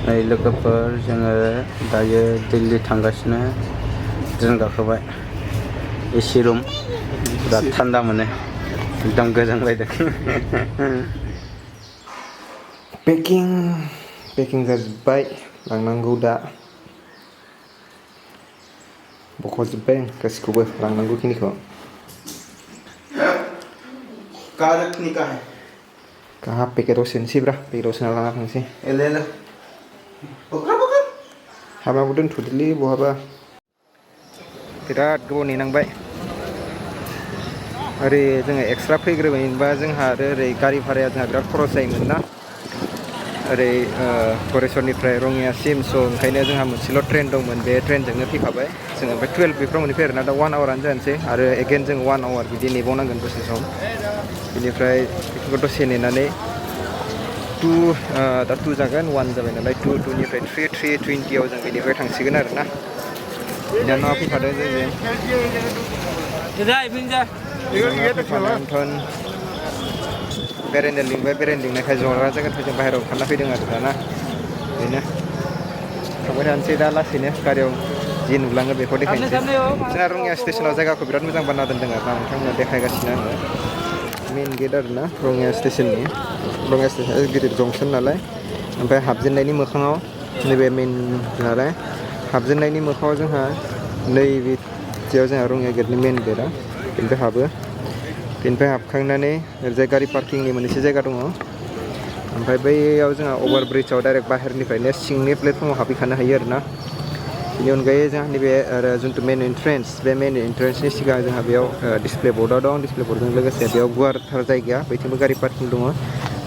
नै लोगोफोर जोङो दायो दिल्ली थांगासिनो ट्रेन गाखोबाय एसि रुम बिराद थान्दा मोनो एकदम गोजांलायदों पेकिं जाजोब्बाय लांनांगौ दा बख'जोब्बाय गासिखौबो लांनांगौ खिनिखौ कहाँ पेकेटाव सोनोसैब्रा पेकेटाव सोना लाना थांसै हाबाबो दोनथ'दोलै बहाबा बिराद गोबाव नेनांबाय ओरै जोङो एक्सट्रा फैग्रोबायबा जोंहा आरो ओरै गारि भाराया जोंहा बिराद खरस जायोमोन ना ओरै गरेस्वरनिफ्राय रङियासिम स' ओंखायनो जोंहा मोनसेल' ट्रेन दंमोन बे ट्रेनजोंनो फैखाबाय जोङो ओमफ्राय 12 बेफ्राव मोनफैयो आरोना दा 1 आवारानो जानोसै आरो एगेन जों 1 आवार बिदि नेबावनांगोन दसे सम बिनिफ्राय बेखौ दसे नेनानै दा 2 जागोन 1 जाबाय नालाय 2निफ्राय 3:20 जों बेनिफ्राय थांसिगोन आरोना बिनानावा फैफादों जोंजों बेरायनो लिंबाय बेरायनो लिंनायखाय ज'रा जायगानिफ्राय जों बाहेरायाव ओंखारना फैदों आरो दाना बेनो थांबाय थानोसै दा लासैनो गारियाव जि नुलाङो बेखौ देखायनोसै जोंना रङिया स्टेसनाव जायगाखौ बिराद मोजां बानायना दोनदों आरोना नोंथांमोना देखायगासिनो आङो मेन गेट आरोना रङिया स्टेसननि रङिया स्टेसना गिदिर जंसन नालाय ओमफ्राय हाबजेननायनि मोखाङाव नैबे मेन नालाय हाबजेननायनि मोखाङाव जोंहा नैबेयाव जोंहा रङिया गेटनि मेन गेटआ बेनिफ्राय हाबो बेनिफ्राय हाबखांनानै ओरैजाय गारि पार्किंनि मोनसे जायगा दङ ओमफ्राय बैयाव जोंहा अभार ब्रिजआव डाइरेक्ट बाहेरनिफ्रायनो सिंनि प्लेटफर्माव हाबहैखानो हायो आरोना बेनि अनगायै जोंहा नैबे जिथु मेन एन्ट्रेन्स बे मेन एन्ट्रेन्सनि सिगां जोंहा बेयाव डिसप्ले बर्डआ दं डिसप्ले बर्डजों लोगोसे बेयाव गुवारथार जायगाया बैथिंबो गारि पार्किं दङ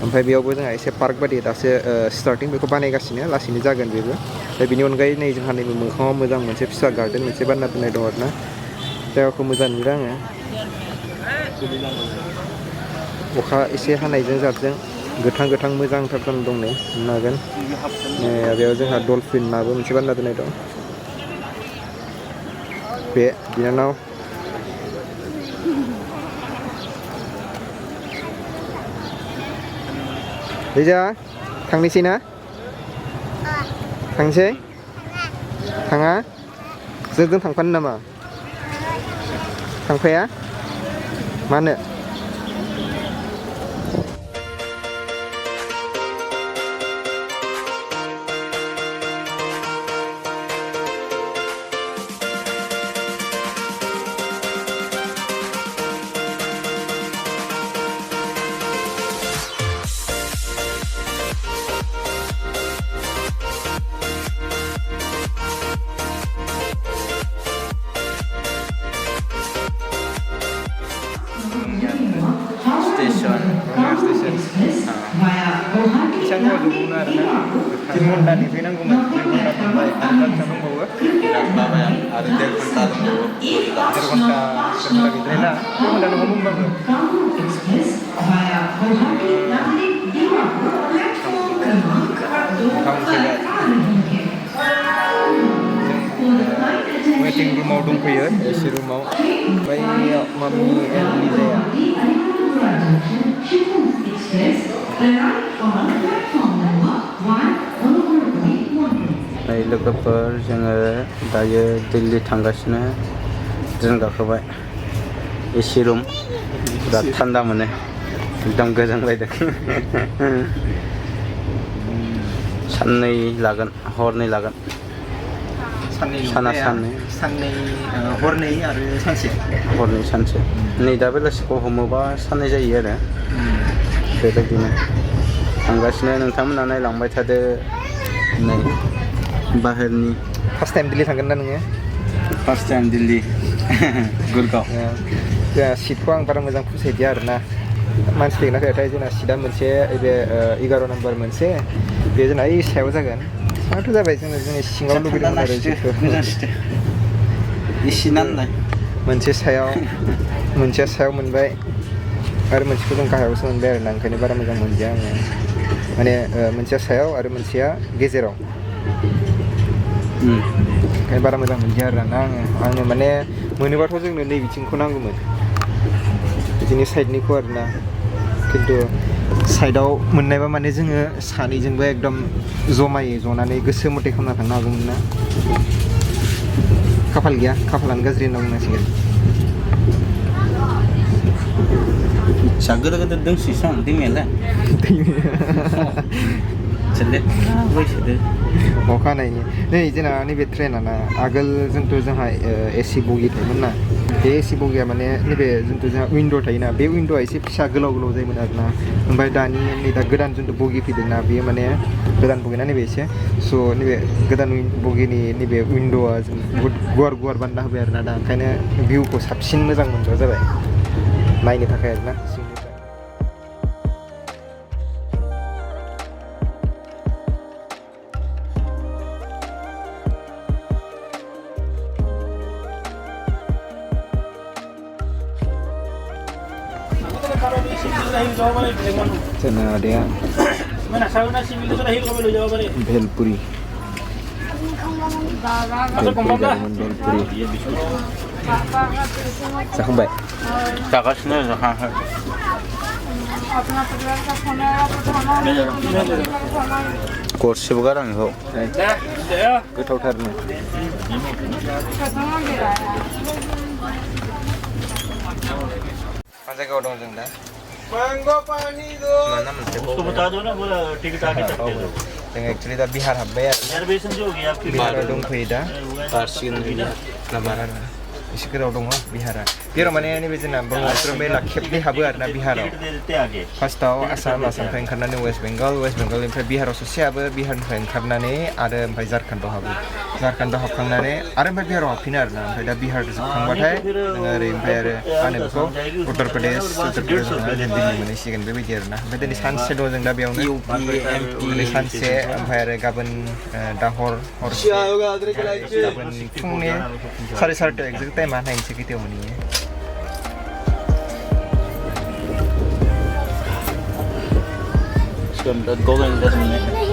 ओमफ्राय बेयावबो जोंहा एसे पार्क बादि दासो स्टार्टिं बेखौ बानायगासिनो लासैनो जागोन बेबो ओमफ्राय बेनि अनगायै नै जोंहा नैबे मोखाङाव मोजां मोनसे फिसा गार्डेन मोनसे बानायना दोननाय दं आरोना जायगाखौ मोजां नुदों आङो अखा एसे हानायजों जाबजों गोथां मोजांथार दं नै नुनो हागोन बेयाव जोंहा डलफिन नाबो मोनसे बानायना दोननाय दं बे बिनानाव लिजा थांनोसै ना थांसै थाङा जोंजों थांफानो नामा थांफाया मानो स्टेशन बेसेबां गोबाव जोबबावनो आरोना 3 घन्टानि फैनांगौमोन 3 घन्टा थांबाय आरो बेसेबां दंबावो आरो 1.5 घन्टा दंबावो 1.5 घन्टा गैद्रायला 1 घन्टा नङा बुंबाबो वेटिं रुमाव दंफैयो एसि रुमाव बैयाव माम्मी एन्ड लिजाया नै लोगोफोर जोङो दायो दिल्ली थांगासिनो ट्रेन गाखोबाय एसि रुम बिराद थान्दा मोनो एकदम गोजांलायदों साननै लागोन हरनै लागोन हरनै आरो सानसे नै दा बेलासिखौ हमोबा साननै जायो आरो बेबायदिनो थांगासिनो नोंथांमोना नायलांबाय थादो नै बाहेरनि फार्स्ट टाइम दिल्ली थांगोन ना नोङो फार्स्ट टाइम दिल्ली गुरगाव जोंहा सिटखौ आं बारा मोजां फसायदिया आरोना मानसि फैगोन ना फैयाथाय जोंना सिटआ मोनसे बे 11 नम्बर मोनसे बे जोंना ओइ सायाव जागोन सायावथ' जाबाय जोंनि सिङाव लुबैदोंमोन आरो जिथु एसि नालाय मोनसे सायाव मोनबाय आरो मोनसेखौ जों गाहायावसो मोनबाय आरोना ओंखायनो बारा मोजां मोनदिया आङो माने मोनसेया सायाव आरो मोनसेया गेजेराव ओंखायनो बारा मोजां मोनदिया आरोना आङो माने मोनोबाथ' जोंनो नै बिथिंखौ नांगौमोन बिदिनो साइडनिखौ आरोना खिन्थु साइडआव मोननायबा माने जोङो सानैजोंबो एकदम जमायै जनानै गोसो मथे खालामना थांनो हागौमोन ना खाफाल गैया खाफालानो गाज्रि होनना बुंनांसिगोन Sagar ka dadang sisang tinggal lah. Sedih, woi sedih. अखानायनि नै जोंना नैबे ट्रेना ना आगोल जोंथ' जोंहा एसि बगि थायोमोन ना बे एसि बगिया माने नैबे जोंथ' जोंहा विन्ड' थायोना बे विन्ड'आ एसे फिसा गोलाव गोलाव जायोमोन आरोना ओमफ्राय दानि नै दा गोदान जोंथ' बगि फैदोंना बेयो माने गोदान बगिना नैबे एसे स' नैबे गोदान बगिनि नैबे विन्ड'आ बुहुत गुवार गुवार बानायना होबाय आरोना दा ओंखायनो भिउखौ साबसिन मोजां मोनग्रा जाबाय नायनो थाखाय आरोना जोंना आदाया भेलपुरी जाखांबाय Takasnya dah. Kursi begarang kau. गोथावथारनो मा जायगायाव दं जों दा mana मोनसे उसको बता दो ना बोला टिकट आगे तक दे दो जों एक्चुअली दा बिहार हाबबाय आरो रिजर्वेशन जो होगी आपकी बिहाराव दंफैयो दा Parsin dia. लामारा एसे गोलाव दङ बिहारा बिहाराव माने नैबे जोंना ब्रह्मपुत्र मेला खेबनै हाबो आरोना बिहाराव टिकट दे देते आगे फार्स्टआव आसामनिफ्राय ओंखारनानै वेस्ट बेंगलनिफ्राय बिहाराव ससे हाबो बिहारनिफ्राय ओंखारनानै आरो ओमफ्राय झारखन्डआव हाबो झारखन्डआव हाबखांनानै आरो ओमफ्राय बिहाराव हाबफिनो आरोना ओमफ्य दा बिहार जोबखांबाथाय जोङो ओरै ओमफ्राय आरो मा होनो बेखौ उत्तर प्रदेश दिल्ली मोनहैसिगोन बेबायदि आरोना ओमफ्य दिनै सानसे दं जों दा बेयावनो दिनै सानसे ओमफ्य आरो गाबोन दाहर हरसे गाबोन फुंनि 4:30 एक्जेक्ट टाइमा नायनोसै खैथायाव मोनहैयो Sudah kau kan dah sini.